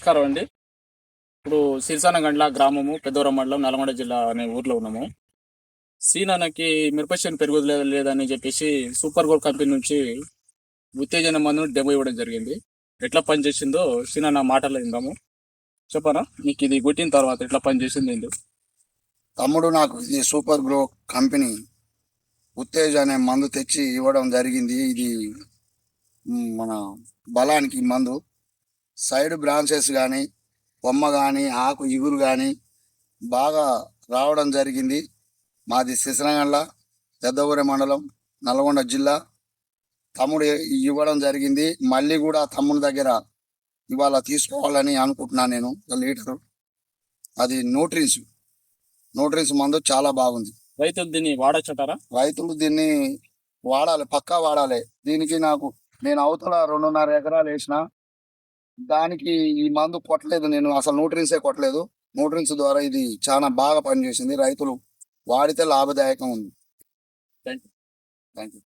నమస్కారం అండి. ఇప్పుడు సిరిసానగండ్ల గ్రామము, పెద్దవరం మండలం, నల్గొండ జిల్లా అనే ఊర్లో ఉన్నాము. సీనాన్నకి మిరప చేను పెరుగుదల లేదని చెప్పేసి సూపర్ గోల్డ్ కంపెనీ నుంచి ఉత్తేజన మందును డెమో ఇవ్వడం జరిగింది. ఎట్లా పనిచేసిందో సీనన్న మాటల్లో విందాము. చెప్పనా నీకు ఇది కొట్టిన తర్వాత ఎట్లా పనిచేసింది ఏందో. తమ్ముడు, నాకు ఇది సూపర్ గ్రో కంపెనీ ఉత్తేజ్ అనే మందు తెచ్చి ఇవ్వడం జరిగింది. ఇది మన బలానికి మందు. సైడ్ బ్రాంచెస్ కానీ, కొమ్మ కానీ, ఆకు ఇగురు కానీ బాగా రావడం జరిగింది. మాది సిసనగండ్ల, పెద్దవూరి మండలం, నల్గొండ జిల్లా. తమ్ముడు ఇవ్వడం జరిగింది. మళ్ళీ కూడా తమ్ముడి దగ్గర ఇవాళ తీసుకోవాలని అనుకుంటున్నాను నేను. ఒక లీటరు అది న్యూట్రిన్స్ మందు చాలా బాగుంది. రైతులు దీన్ని వాడచ్చటారా? రైతులు దీన్ని వాడాలి, పక్కా వాడాలి. దీనికి నేను అవతల 2.5 ఎకరాలు వేసిన దానికి ఈ మందు కొట్టలేదు. నేను అసలు న్యూట్రిన్సే కొట్టలేదు. న్యూట్రిన్స్ ద్వారా ఇది చాలా బాగా పనిచేసింది. రైతులు వాడితే లాభదాయకం ఉంది. Thank you. Thank you.